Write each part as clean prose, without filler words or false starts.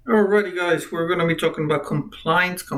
Alrighty, guys, we're going to be talking about compliance. The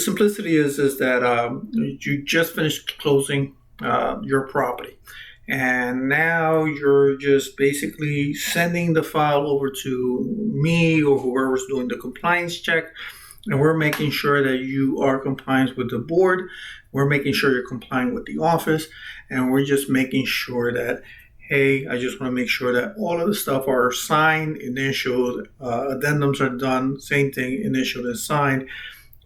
simplicity is that you just finished closing your property, and now you're just basically sending the file over to me or whoever's doing the compliance check, and we're making sure that you are compliant with the board. We're making sure you're compliant with the office, and we're just making sure that, hey, I just want to make sure that all of the stuff are signed, initialed, addendums are done, same thing, initialed and signed,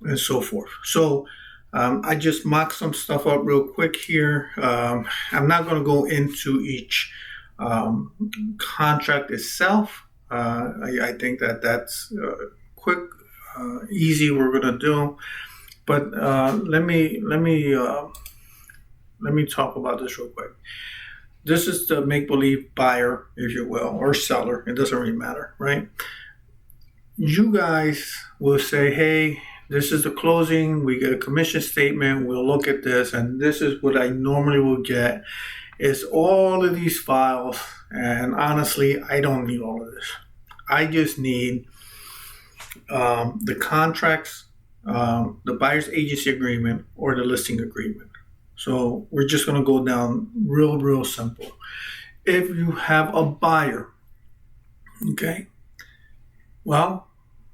and so forth. So I just mocked some stuff up real quick here. I'm not going to go into each contract itself. I think that's quick, easy. We're going to do, but let me talk about this real quick. This is the make-believe buyer, if you will, or seller. It doesn't really matter, right? You guys will say, hey, this is the closing. We get a commission statement. We'll look at this. And this is what I normally will get is all of these files. And honestly, I don't need all of this. I just need the contracts, the buyer's agency agreement, or the listing agreement. So we're just going to go down real simple. If you have a buyer, okay, well,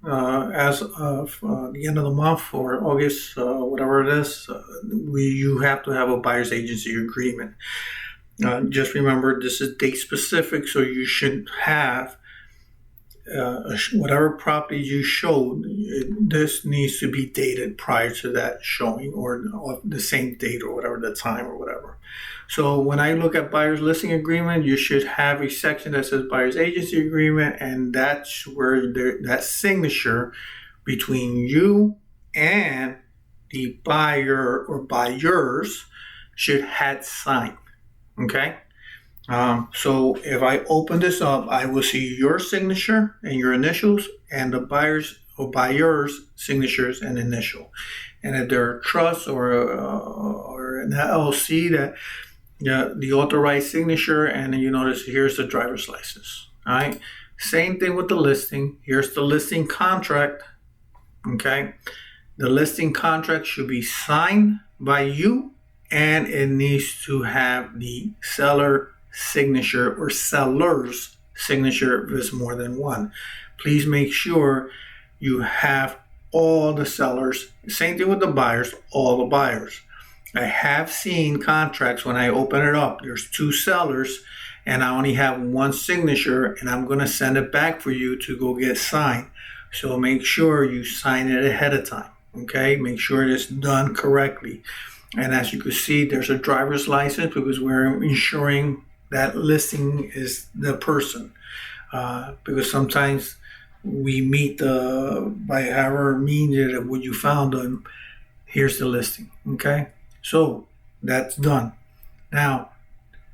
as of the end of the month or August, whatever it is, you have to have a buyer's agency agreement. Just remember, this is date specific, so you should have whatever property you showed, this needs to be dated prior to that showing or the same date or whatever the time or whatever. So when I look at buyer's listing agreement, you should have a section that says buyer's agency agreement, and that's where that signature between you and the buyer or buyers should had signed. Okay. So if I open this up, I will see your signature and your initials and the buyer's or buyer's signatures and initial. And if there are trusts or an LLC, that the authorized signature, and then you notice here's the driver's license. All right. Same thing with the listing. Here's the listing contract. Okay. The listing contract should be signed by you, and it needs to have the seller signature or seller's signature if it's more than one. Please make sure you have all the sellers. Same thing with the buyers, all the buyers. I have seen contracts when I open it up, there's two sellers and I only have one signature, and I'm going to send it back for you to go get signed. So make sure you sign it ahead of time. Okay, make sure it's done correctly. And as you can see, there's a driver's license because we're ensuring that listing is the person, because sometimes we meet by however means that what you found on, here's the listing. Okay, so that's done. Now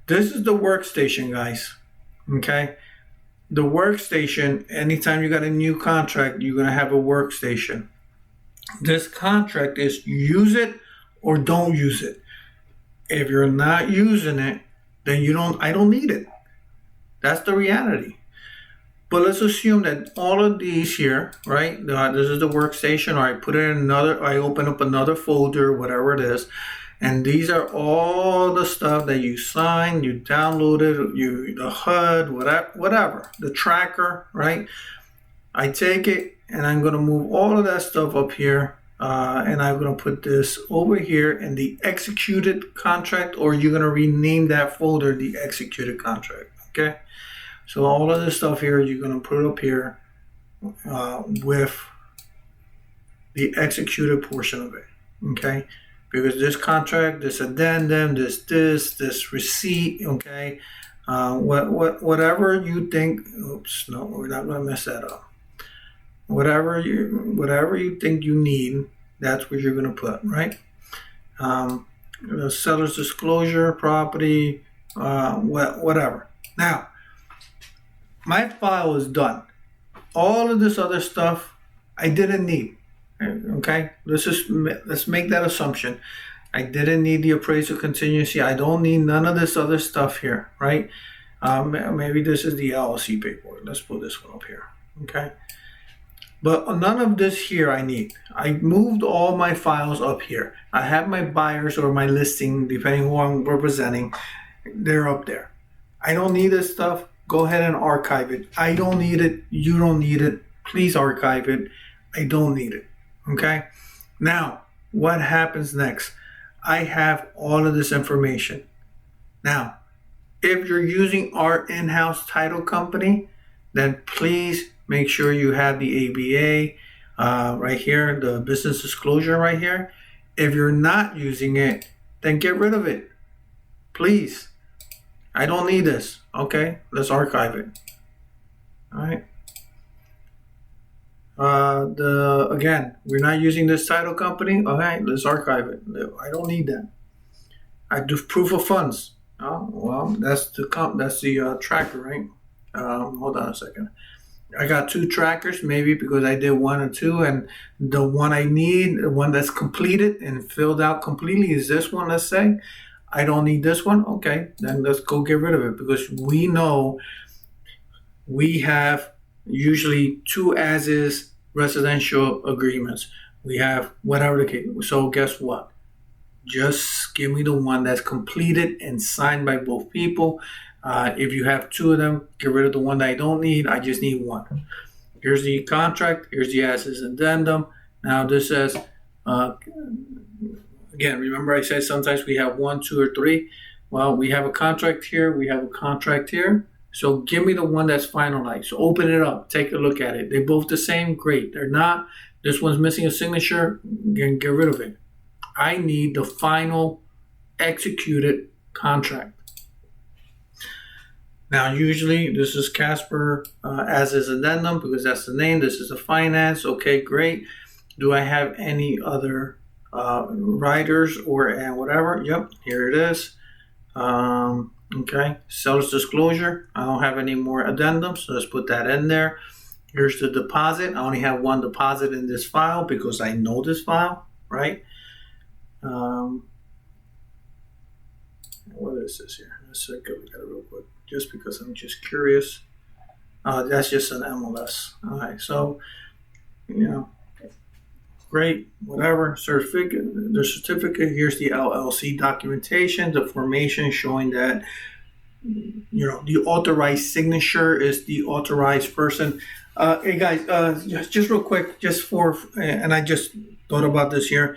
this is the workstation, guys. Okay, the workstation, anytime you got a new contract, you're going to have a workstation. This contract is use it or don't use it. If you're not using it, then I don't need it. That's the reality. But let's assume that all of these here, right? This is the workstation, or I put it in I open up another folder, whatever it is. And these are all the stuff that you signed, you downloaded, the HUD, whatever, the tracker, right? I take it and I'm going to move all of that stuff up here. And I'm going to put this over here in the executed contract, or you're going to rename that folder the executed contract. Okay. So all of this stuff here, you're going to put it up here with the executed portion of it. Okay. Because this contract, this addendum, this receipt. Okay. Whatever you think. Oops. No, we're not going to mess that up. Whatever you think you need, that's what you're going to put, right? The seller's disclosure, property, whatever. Now, my file is done. All of this other stuff I didn't need. Okay, let's make that assumption. I didn't need the appraisal contingency. I don't need none of this other stuff here, right? Maybe this is the LLC paperwork. Let's put this one up here. Okay. But none of this here I need. I moved all my files up here. I have my buyers or my listing, depending who I'm representing, they're up there. I don't need this stuff. Go ahead and archive it. I don't need it. You don't need it. Please archive it. I don't need it. Okay. Now, what happens next? I have all of this information. Now, if you're using our in-house title company, then please make sure you have the ABA right here, the business disclosure right here. If you're not using it, then get rid of it. Please. I don't need this. Okay, let's archive it. All right. Again, we're not using this title company. All right, let's archive it. I don't need that. I do proof of funds. Oh, well, that's the tracker, right? Hold on a second. I got two trackers, maybe because I did one and two, and the one I need, the one that's completed and filled out completely, is this one. Let's say I don't need this one. Okay, then let's go get rid of it, because we know we have usually two as-is residential agreements. We have whatever the case. So guess what? Just give me the one that's completed and signed by both people. If you have two of them, get rid of the one that I don't need. I just need one. Here's the contract. Here's the as-is addendum. Now this says, again, remember I said sometimes we have one, two, or three. Well, we have a contract here. We have a contract here. So give me the one that's finalized. So open it up. Take a look at it. They're both the same. Great. They're not. This one's missing a signature. Get rid of it. I need the final executed contract. Now, usually this is Casper as is addendum, because that's the name. This is a finance. Okay, great. Do I have any other writers or whatever? Yep, here it is. Okay, seller's disclosure. I don't have any more addendums, so let's put that in there. Here's the deposit. I only have one deposit in this file because I know this file, right? What is this here? Let's take a look at it real quick, just because I'm just curious. That's just an MLS. All right, so, great, whatever. Certificate, the certificate, here's the LLC documentation, the formation showing that, the authorized signature is the authorized person. Hey guys, just real quick, and I just thought about this here.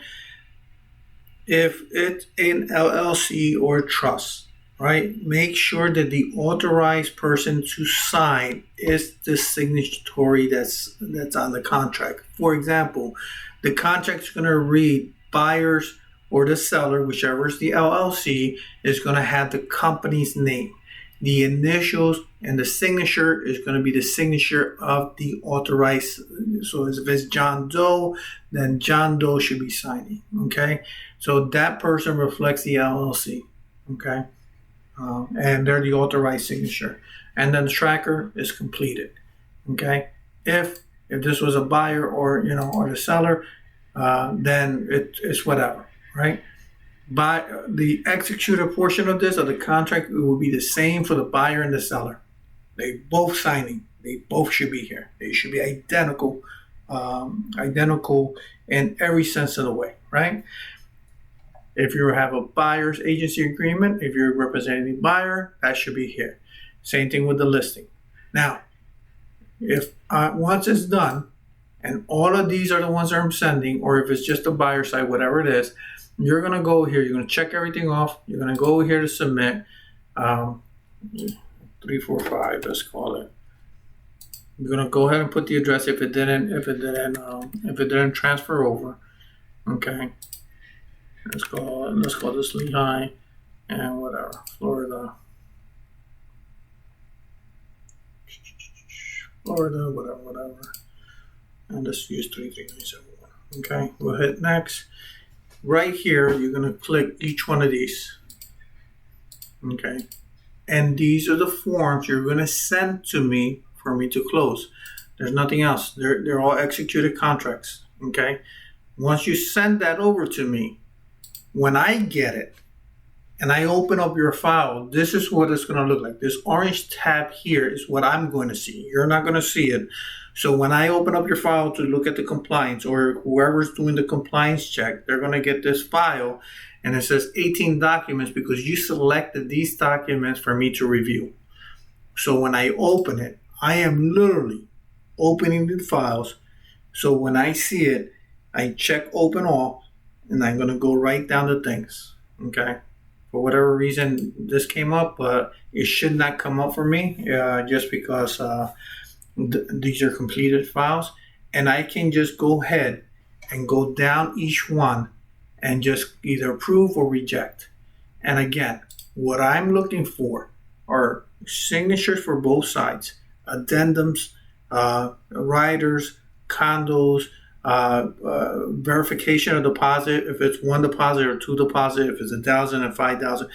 If it's an LLC or trust, right, make sure that the authorized person to sign is the signatory that's on the contract. For example, the contract's going to read buyers or the seller, whichever is the LLC, is going to have the company's name. The initials and the signature is going to be the signature of the authorized. So if it's John Doe, then John Doe should be signing. Okay, so that person reflects the LLC. Okay, and they're the authorized signature. And then the tracker is completed. Okay, if this was a buyer or the seller, then it's whatever, right? But the executed portion of this, of the contract, it will be the same for the buyer and the seller. They both signing. They both should be here. They should be identical in every sense of the way, right? If you have a buyer's agency agreement, if you're representing the buyer, that should be here. Same thing with the listing. Now, if once it's done, and all of these are the ones that I'm sending, or if it's just a buyer side, whatever it is, you're going to go here. You're going to check everything off. You're going to go here to submit. 345, let's call it. You're going to go ahead and put the address if it didn't transfer over. Okay. Let's call this Lehigh and whatever, Florida, whatever. And let's use 33971. Okay, we'll hit next. Right here, you're going to click each one of these. Okay. And these are the forms you're going to send to me for me to close. There's nothing else. They're all executed contracts. Okay. Once you send that over to me, when I get it, and I open up your file, this is what it's going to look like. This orange tab here is what I'm going to see. You're not going to see it. So when I open up your file to look at the compliance, or whoever's doing the compliance check, they're going to get this file, and it says 18 documents because you selected these documents for me to review. So when I open it, I am literally opening the files. So when I see it, I check open all, and I'm going to go right down to things. Okay. For whatever reason, this came up, but it should not come up for me just because these are completed files. And I can just go ahead and go down each one and just either approve or reject. And again, what I'm looking for are signatures for both sides, addendums, riders, condos, verification of deposit, if it's one deposit or two deposit, if it's 1,000 and 5,000,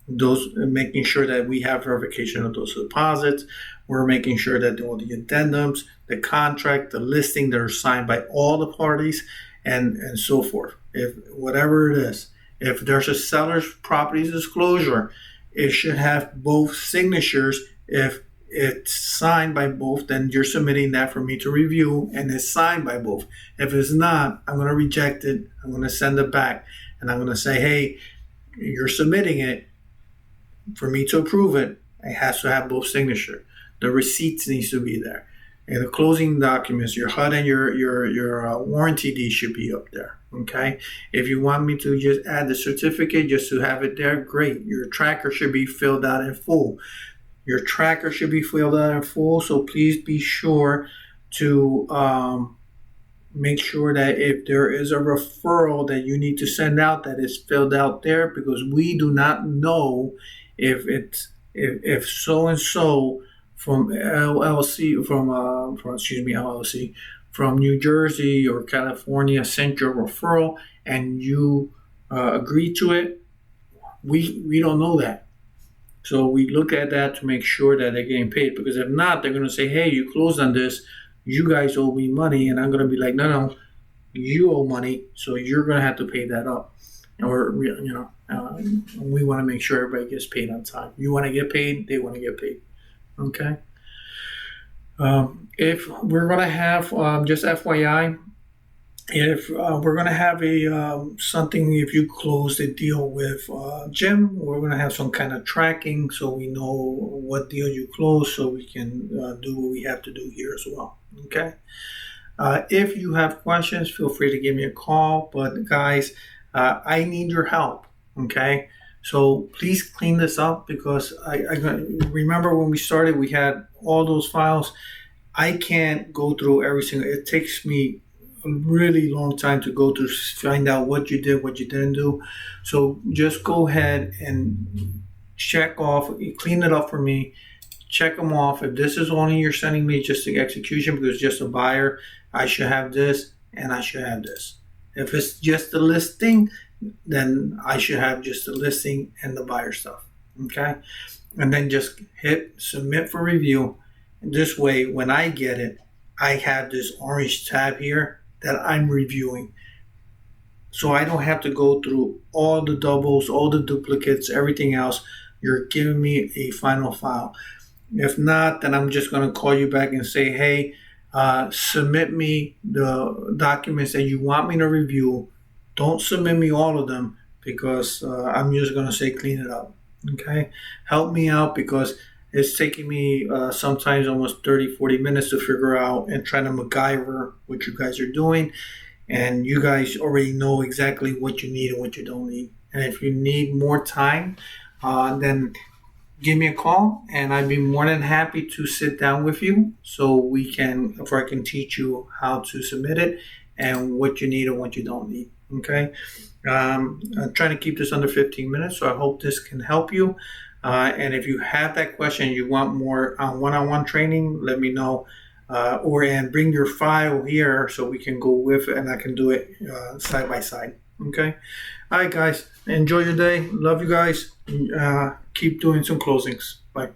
those, making sure that we have verification of those deposits. We're making sure that all the addendums, the contract, the listing, they're signed by all the parties, and so forth. If whatever it is, if there's a seller's property disclosure, it should have both signatures. If it's signed by both, then you're submitting that for me to review, and it's signed by both. If it's not, I'm going to reject it. I'm going to send it back, and I'm going to say, hey, you're submitting it for me to approve it. It has to have both signatures. The receipts needs to be there, and the closing documents, your HUD and your warranty deed should be up there. Okay. If you want me to just add the certificate just to have it there, great. Your tracker should be filled out in full. Your tracker should be filled out in full, so please be sure to make sure that if there is a referral that you need to send out, that is filled out there, because we do not know if so and so from LLC from New Jersey or California sent your referral and you agree to it. We don't know that. So we look at that to make sure that they're getting paid, because if not, they're going to say, hey, you closed on this, you guys owe me money, and I'm going to be like, no, you owe money, so you're going to have to pay that up. Or, we want to make sure everybody gets paid on time. You want to get paid, they want to get paid. Okay? If we're going to have, just FYI, if we're going to have something, if you close the deal with Jim, we're going to have some kind of tracking so we know what deal you close, so we can do what we have to do here as well. Okay. If you have questions, feel free to give me a call. But guys, I need your help. Okay. So please clean this up, because I remember when we started, we had all those files. I can't go through every single. It takes me a really long time to go through, find out what you did, what you didn't do. So just go ahead and check off, clean it up for me, check them off. If this is only you're sending me just the execution because just a buyer, I should have this and I should have this. If it's just the listing, then I should have just the listing and the buyer stuff. Okay. And then just hit submit for review. And this way, when I get it, I have this orange tab here that I'm reviewing. So I don't have to go through all the doubles, all the duplicates, everything else. You're giving me a final file. If not, then I'm just going to call you back and say, hey, submit me the documents that you want me to review. Don't submit me all of them, because I'm just going to say clean it up. Okay? Help me out, because it's taking me sometimes almost 30, 40 minutes to figure out and try to MacGyver what you guys are doing. And you guys already know exactly what you need and what you don't need. And if you need more time, then give me a call, and I'd be more than happy to sit down with you so I can teach you how to submit it and what you need and what you don't need. Okay? I'm trying to keep this under 15 minutes, so I hope this can help you. And if you have that question, you want more one-on-one training, let me know. And bring your file here so we can go with it, and I can do it side by side. Okay? All right, guys. Enjoy your day. Love you guys. Keep doing some closings. Bye.